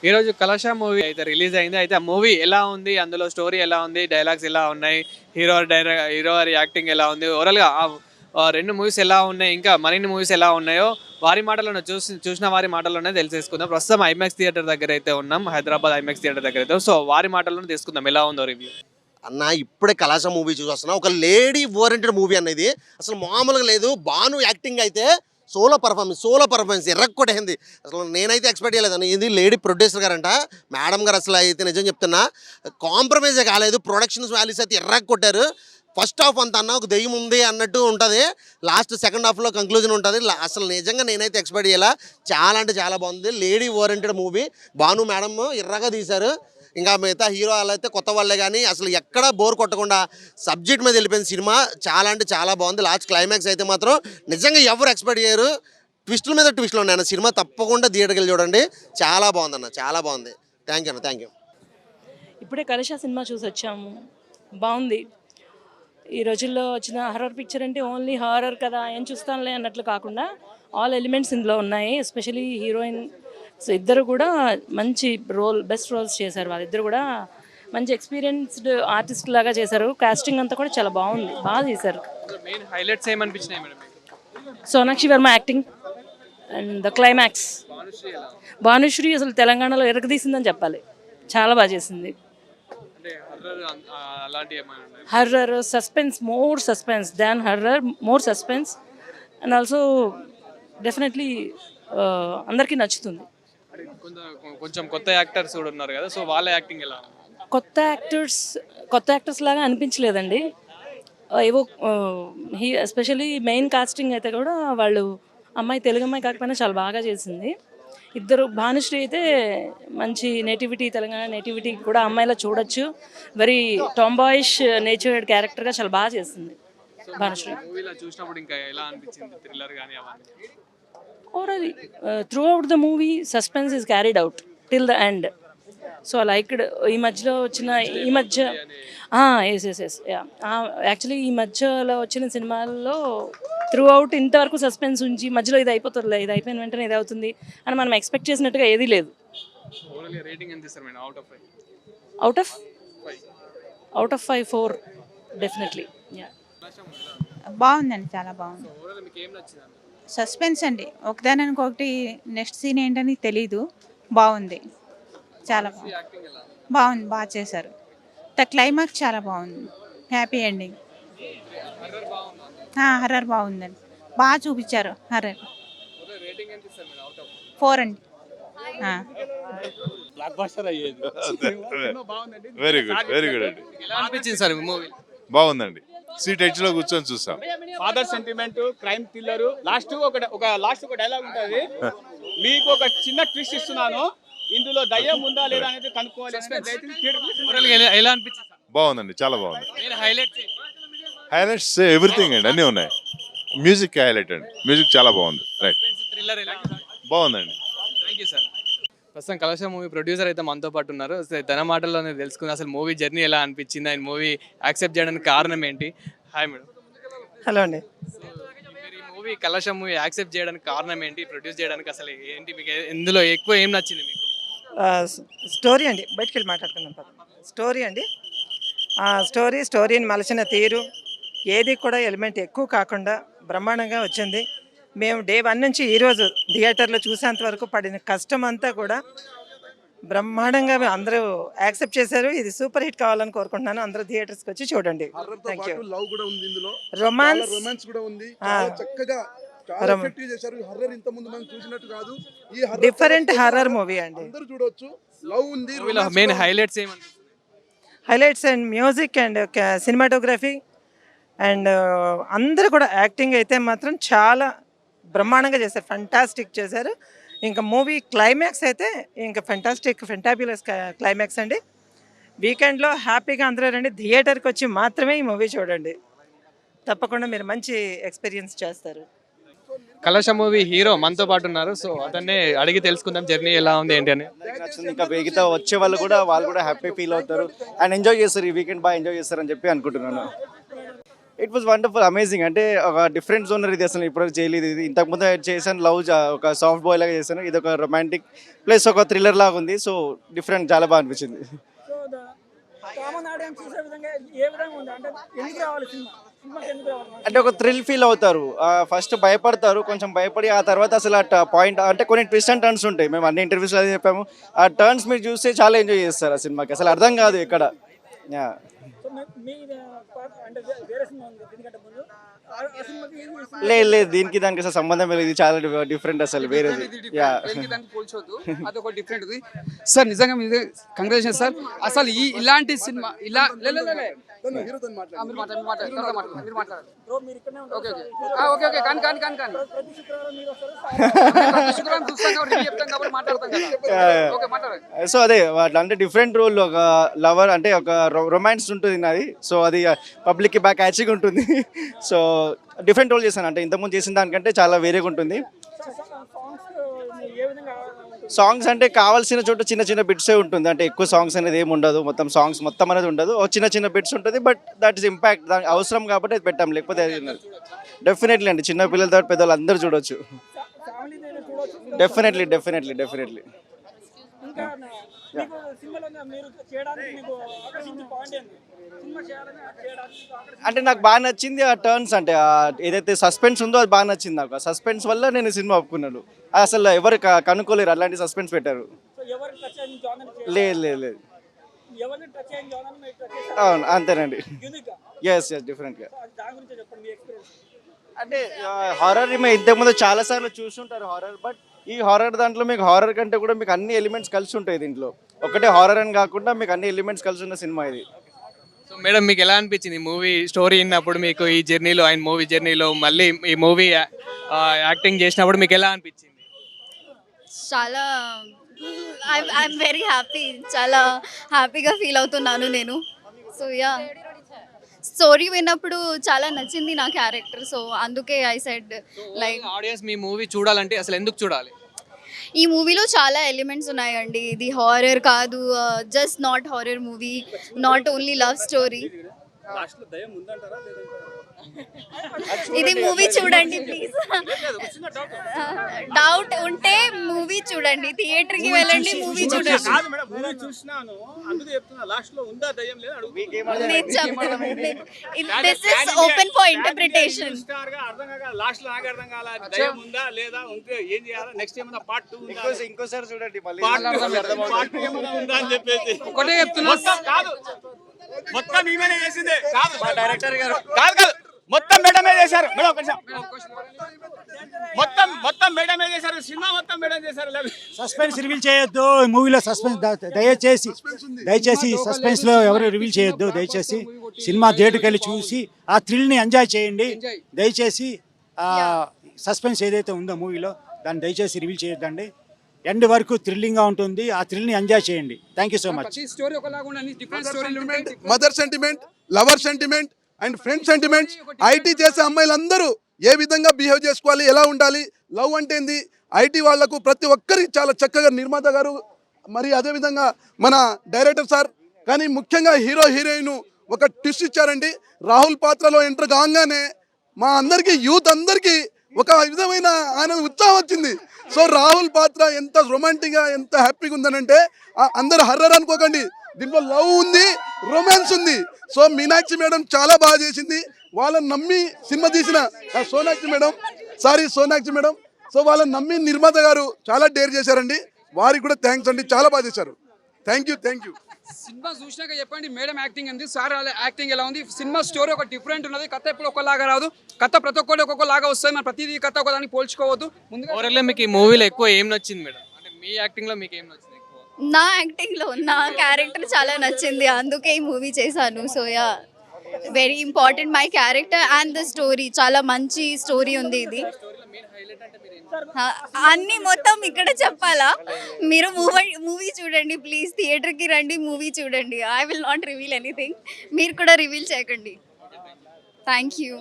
ఈరోజు కలశ మూవీ అయితే రిలీజ్ అయింది. అయితే ఆ మూవీ ఎలా ఉంది? అందులో స్టోరీ ఎలా ఉంది? డైలాగ్స్ ఎలా ఉన్నాయి? హీరో గారి యాక్టింగ్ ఎలా ఉంది? ఓవరాల్‌గా 2 మూవీస్ ఎలా ఉన్నాయి? ఇంకా మరిన్ని మూవీస్ ఎలా ఉన్నాయో వారి మాటల్లోనే చూసిన వారి మాటల్లోనే తెలిసేసుకుందాం. ప్రస్తుతం ఐమాక్స్ థియేటర్ దగ్గర అయితే ఉన్నాం. హైదరాబాద్ ఐమాక్స్ థియేటర్ దగ్గర అయితే. సో వారి మాటల్లోనే తెలుసుకుందాం ఎలా ఉందో రివ్యూ. అన్న ఇప్పుడే కలాస మూవీ చూసొస్తున్నా. ఒక లేడీ ఓరియంటెడ్ మూవీ అనేది అసలు మామూలుగా లేదు. భాను యాక్టింగ్ అయితే సోలో పర్ఫార్మెన్స్ ఎర్రకొట్టేసింది. అసలు నేనైతే ఎక్స్పెక్ట్ చేయలేదండి. ఇది లేడీ ప్రొడ్యూసర్ గారంట, మేడం గారు. అసలు అయితే నిజం చెప్తున్నా, కాంప్రమైజే కాలేదు. ప్రొడక్షన్స్ వాల్యూస్ అయితే కొట్టారు. ఫస్ట్ హాఫ్ అంత అన్న ఒక దెయ్యం ఉంది అన్నట్టు ఉంటుంది. లాస్ట్ సెకండ్ హాఫ్లో కంక్లూజన్ ఉంటుంది. అసలు నిజంగా నేనైతే ఎక్స్పెక్ట్ చేయాల. చాలా అంటే చాలా బాగుంది. Lady oriented movie. Bhanu madam ఎర్రగా తీశారు. ఇంకా మిగతా హీరో అయితే కొత్త వాళ్ళే, కానీ అసలు ఎక్కడ బోర్ కొట్టకుండా సబ్జెక్ట్ మీద వెళ్ళిపోయిన సినిమా. చాలా అంటే చాలా బాగుంది. లాస్ట్ క్లైమాక్స్ అయితే మాత్రం నిజంగా ఎవరు ఎక్స్పెక్ట్ చేయరు. ట్విస్టుల మీద ట్విస్టులు ఉన్నాయి అన్న. సినిమా తప్పకుండా థియేటర్కి వెళ్ళి చూడండి. చాలా బాగుందన్న, చాలా బాగుంది. థ్యాంక్ యూ అన్న, థ్యాంక్ యూ. ఇప్పుడే కలశ సినిమా చూసి వచ్చాము. బాగుంది. ఈ రోజుల్లో వచ్చిన హర్రర్ పిక్చర్ అంటే ఓన్లీ హారర్ కదా ఏం చూస్తానులే అన్నట్లు కాకుండా ఆల్ ఎలిమెంట్స్ ఇందులో ఉన్నాయి. ఎస్పెషలీ హీరోయిన్ ఇద్దరు కూడా మంచి బెస్ట్ రోల్స్ చేశారు. వాళ్ళిద్దరు కూడా మంచి ఎక్స్పీరియన్స్డ్ ఆర్టిస్ట్ లాగా చేశారు. కాస్టింగ్ అంతా కూడా చాలా బాగుంది, బాగా చేశారు. మెయిన్ హైలైట్స్ ఏమనిపించినాయి madam? Sonakshi Varma acting and the climax. Bhanushree అసలు తెలంగాణలో ఎరగదీసిందని చెప్పాలి. చాలా బాగా చేసింది. Horror suspense, more suspense than horror, more suspense. And also definitely అందరికీ నచ్చుతుంది. కొంచెం కొత్త యాక్టర్స్ కూడా ఉన్నారు కదా, సో వాళ్ళ యాక్టింగ్ ఎలా? కొత్త యాక్టర్స్ లాగా అనిపించలేదండి. ఏవో ఎస్పెషలీ మెయిన్ కాస్టింగ్ అయితే కూడా వాళ్ళు అమ్మాయి తెలుగు అమ్మాయి కాకపోయినా చాలా బాగా చేసింది. ఇద్దరు భానుశ్రీ అయితే మంచి నేటివిటీ, తెలంగాణ నేటివిటీ కూడా అమ్మాయిలా చూడొచ్చు. వెరీ టాంబాయిష్ నేచర్డ్ క్యారెక్టర్గా చాలా బాగా చేసింది Bhanusri. Overall through out the movie suspense is carried out till the end. So liked. ఈ మధ్యలో వచ్చిన ఎస్ యాక్చువల్లీ ఈ మధ్యలో వచ్చిన సినిమాల్లో త్రూ అవుట్ ఇంతవరకు సస్పెన్స్ ఉంచి మధ్యలో ఇది అయిపోతుంది, ఇది అయిపోయిన వెంటనే ఇది అవుతుంది అని మనం ఎక్స్పెక్ట్ చేసినట్టుగా ఏదీ లేదు. Out of 5 4 definitely. బాగుందండి, చాలా బాగుంది. సస్పెన్స్ అండి, ఒకదానికి ఒకటి నెక్స్ట్ సీన్ ఏంటని తెలీదు. బాగుంది, చాలా బాగుంది, బాగా చేశారు. క్లైమాక్స్ చాలా బాగుంది, హ్యాపీ ఎండింగ్. హర్రర్ బాగుందండి, బాగా చూపించారు హర్రర్. 4 అండి. వెరీ గుడ్ అండి. ఎలా అనిపించింది సార్ మూవీ? బాగుందండి. సీట్ ఎడ్జ్ లో కూర్చొని చూసాం. Father sentiment, crime thriller. Last ఒక డైలాగ్ ఉంటుంది, మీకు ఒక చిన్న ట్విస్ట్ ఇస్తున్నాను, ఇందులో దయ్యం ఉందా లేదా అనేది కనుక్కోవాలి. ఎలా అనిపించింది? బాగుందండి, చాలా బాగుంది. హైలైట్స్ ఎవ్రీథింగ్ అండి, అన్నీ ఉన్నాయి. మ్యూజిక్ హైలైట్ అండి, మ్యూజిక్ చాలా బాగుంది. రైట్, బాగుందండి. Thank you sir. ప్రస్తుతం కలశ మూవీ ప్రొడ్యూసర్ అయితే మనతో పాటు ఉన్నారు. తన మాటల్లోనే తెలుసుకుందాం అసలు మూవీ జర్నీ ఎలా అనిపించింది, ఆయన మూవీ యాక్సెప్ట్ చేయడానికి కారణం ఏంటి. Hi madam. హలో అండి. మీరు ఈ మూవీ కలశ మూవీ యాక్సెప్ట్ చేయడానికి కారణం ఏంటి, ప్రొడ్యూస్ చేయడానికి అసలు ఏంటి, మీకు ఇందులో ఎక్కువ ఏం నచ్చింది మీకు? స్టోరీ అండి, బయటికి వెళ్ళి మాట్లాడుతున్నాం. స్టోరీ అండి, స్టోరీని మలచిన తీరు ఏది కూడా ఎలిమెంట్ ఎక్కువ కాకుండా బ్రహ్మాండంగా వచ్చింది. మేము డే 1 నుంచి ఈరోజు థియేటర్లో చూసేంత వరకు పడిన కష్టం అంతా కూడా బ్రహ్మాండంగా అందరూ యాక్సెప్ట్ చేశారు. ఇది సూపర్ హిట్ కావాలని కోరుకుంటున్నాను. అందరూ థియేటర్స్కి వచ్చి చూడండి. Thank you. రొమాన్స్ కూడా ఉంది, డిఫరెంట్ హర్రర్ మూవీ అండి. Main highlights and music and cinematography and అందరూ కూడా యాక్టింగ్ అయితే మాత్రం చాలా బ్రహ్మాండంగా చేశారు, ఫంటాస్టిక్ చేశారు. ఇంకా మూవీ క్లైమాక్స్ అయితే ఇంకా ఫెంటాబ్యులస్ క్లైమాక్స్ అండి. వీకెండ్లో హ్యాపీగా అందరూ రండి, థియేటర్కి వచ్చి మాత్రమే ఈ మూవీ చూడండి. తప్పకుండా మీరు మంచి ఎక్స్పీరియన్స్ చేస్తారు. కలశ మూవీ హీరో మనతో పాటు ఉన్నారు. సో అతన్ని అడిగి తెలుసుకుందాం జర్నీ ఎలా ఉంది ఏంటి అని. ఇంకా మిగతా వచ్చే వాళ్ళు కూడా హ్యాపీ ఫీల్ అవుతారు అండ్ ఎంజాయ్ చేస్తారు. ఈ వీకెండ్ బాగా ఎంజాయ్ చేస్తారని చెప్పి అనుకుంటున్నాను. It was wonderful, amazing. అంటే ఒక డిఫరెంట్ జోనర్ ఇది, అసలు ఇప్పుడు చేయలేదు ఇది. ఇంతకుముందు చేశాను లవ్, ఒక సాఫ్ట్ బాయ్ లాగా చేశాను. ఇది ఒక రొమాంటిక్ ప్లస్ ఒక థ్రిల్లర్ లాగా ఉంది. సో డిఫరెంట్, చాలా బాగా అనిపించింది. అంటే ఒక థ్రిల్ ఫీల్ అవుతారు. ఫస్ట్ భయపడతారు, కొంచెం భయపడి ఆ తర్వాత అసలు ఆ పాయింట్ అంటే కొన్ని ట్విస్ట్ అండ్ టర్న్స్ ఉంటాయి. మేము అన్ని ఇంటర్వ్యూస్లో అదే చెప్పాము. ఆ టర్న్స్ మీరు చూస్తే చాలా ఎంజాయ్ చేస్తారు ఆ సినిమాకి. అసలు అర్థం కాదు ఎక్కడ. లేదు లేదు, దీనికి దానికి అసలు సంబంధం లేదు. ఇది చాలా డిఫరెంట్ అసలు, వేరేది. యా, అదొక డిఫరెంట్ ఉంది సార్. నిజంగా మీరు కంగ్రాచులేషన్ సార్. అసలు ఇలాంటి సినిమా ఇలా సో అదే అంటే డిఫరెంట్ రోల్, ఒక లవర్ అంటే ఒక రొమాన్స్ ఉంటుంది నాది. సో అది పబ్లిక్కి బాగా క్యాచింగ్ ఉంటుంది. సో డిఫరెంట్ రోల్ చేశాను, అంటే ఇంతకుముందు చేసిన దానికంటే చాలా వేరేగా ఉంటుంది. సాంగ్స్ అంటే కావాల్సిన చోట చిన్న చిన్న బిట్సే ఉంటుంది, అంటే ఎక్కువ సాంగ్స్ అనేది ఏమి ఉండదు. సాంగ్స్ మొత్తం అనేది ఉండదు, చిన్న చిన్న బిట్స్ ఉంటుంది. బట్ దట్ ఈస్ ఇంపాక్ట్, దానికి అవసరం కాబట్టి అది పెట్టాం. లేకపోతే డెఫినెట్లీ అండి, చిన్న పిల్లలతో పెద్దవాళ్ళు అందరూ చూడొచ్చు. Definitely definitely definitely. అంటే నాకు బాగా నచ్చింది ఆ టర్న్స్, అంటే ఏదైతే సస్పెన్స్ ఉందో అది బాగా నచ్చింది నాకు. ఆ సస్పెన్స్ వల్ల నేను సినిమా ఒప్పుకున్నాను. అసలు ఎవరు కనుక్కోలేరు, అలాంటి సస్పెన్స్ పెట్టారు. లేదు లేదు లేదు, అవును అంతేనండి. ఎస్ డిఫరెంట్గా. అంటే హారర్ మేము ఇంతకుముందు చాలాసార్లు చూస్తుంటారు హారర్, బట్ ఈ హారర్ దాంట్లో మీకు హారర్ కంటే కూడా మీకు అన్ని ఎలిమెంట్స్ కలిసి ఉంటాయి దీంట్లో. ఒకటే హారర్ అని కాకుండా మీకు అన్ని ఎలిమెంట్స్ కలిసి ఉన్న సినిమా ఇది. సో మేడం, మీకు ఎలా అనిపించింది మూవీ స్టోరీ విన్నప్పుడు? మీకు ఈ జర్నీలో, ఆయన మూవీ జర్నీలో మళ్ళీ ఈ మూవీ యాక్టింగ్ చేసినప్పుడు మీకు ఎలా అనిపించింది? చాలా ఐఎమ్ వెరీ హ్యాపీ, చాలా హ్యాపీగా ఫీల్ అవుతున్నాను నేను. సో యా, స్టోరీ విన్నప్పుడు చాలా నచ్చింది నా క్యారెక్టర్. సో అందుకే I said like audience me movie చూడాలంటే అసలు ఎందుకు చూడాలి? ఈ మూవీలో చాలా ఎలిమెంట్స్ ఉన్నాయండి. ఇది హారర్ కాదు, just not horror movie, not only love story. ఇది మూవీ చూడండి ప్లీజ్. డౌట్ ఉంటే మూవీ చూడండి, థియేటర్ కి వెళ్ళండి, మూవీ చూడండి. This is open for interpretation. ఇంకోసారి చూడండి మళ్ళీ. ఒకటే చెప్తున్నా, మొత్తం ఈమెనే చేసిందే కాదు, డైరెక్టర్ గారు కాదు, మొత్తం మేడమే చేశారు. మొత్తం మేడమే చేశారు, సినిమా మొత్తం మేడం చేశారు. సస్పెన్స్ రివీల్ చేయొద్దు మూవీలో, సస్పెన్స్ దయచేసి సస్పెన్స్ లో ఎవరు రివీల్ చేయొద్దు. దయచేసి సినిమా థియేటర్కి వెళ్ళి చూసి ఆ థ్రిల్ ని ఎంజాయ్ చేయండి. దయచేసి సస్పెన్స్ ఏదైతే ఉందో మూవీలో దాన్ని దయచేసి రివీల్ చేయొద్దండి. ఎండ్ వరకు థ్రిల్లింగ్ గా ఉంటుంది, ఆ థ్రిల్ ని ఎంజాయ్ చేయండి. Thank you so much. Story ఒకలాగా ఉండండి, డిఫరెంట్ స్టోరీలు ఉంటాయి. Mother sentiment, lover sentiment and friend sentiments, IT చేసే అమ్మాయిలందరూ ఏ విధంగా బిహేవ్ చేసుకోవాలి, ఎలా ఉండాలి, లవ్ అంటే ఏంది, ఐటీ వాళ్లకు ప్రతి ఒక్కరికి చాలా చక్కగా నిర్మాత గారు, మరి అదేవిధంగా మన డైరెక్టర్ సార్, కానీ ముఖ్యంగా హీరో హీరోయిన్ ఒక ట్విస్ట్ ఇచ్చారండి. రాహుల్ పాత్రలో ఎంటర్ కాగానే మా అందరికీ, యూత్ అందరికీ ఒక విధమైన ఆనంద ఉత్సాహం వచ్చింది. సో రాహుల్ పాత్ర ఎంత రొమాంటిక్గా, ఎంత హ్యాపీగా ఉందనంటే, అందరు హర్రర్ అనుకోకండి, దీంట్లో లవ్ ఉంది, రొమాన్స్ ఉంది. సో మీనాక్షి మేడం చాలా బాగా చేసింది. వాళ్ళని నమ్మి సినిమా తీసిన సోనాక్షి మేడం, సో వాళ్ళని నమ్మి నిర్మాత గారు చాలా డేర్ చేశారండి. వారికి కూడా థ్యాంక్స్ అండి, చాలా బాగా చేశారు. Thank you. సినిమా చూసినాక చెప్పండి మేడం యాక్టింగ్ ఉంది, సార్ యాక్టింగ్ ఎలా ఉంది? సినిమా స్టోరీ ఒక డిఫరెంట్ ఉన్నది, కథ ఎప్పుడు ఒకలాగా రాదు, కథ ప్రతి ఒక్కటి ఒక్కొక్కలాగా వస్తుంది. మన ప్రతిదీ కథ ఒకదానికి పోల్చుకోవద్దు. ముందుగా మీకు ఈ మూవీలో ఎక్కువ ఏం నచ్చింది మేడం? అంటే మీ యాక్టింగ్ లో మీకు ఏం నచ్చింది ఎక్కువ? నా యాక్టింగ్లో నా క్యారెక్టర్ చాలా నచ్చింది, అందుకే ఈ మూవీ చేశాను. So yeah, very important my character and the story. చాలా మంచి స్టోరీ ఉంది ఇది. అన్ని మొత్తం ఇక్కడ చెప్పాలా? మీరు మూవీ చూడండి ప్లీజ్, థియేటర్కి రండి, మూవీ చూడండి. I will not reveal anything, మీరు కూడా రివీల్ చేయకండి. Thank you.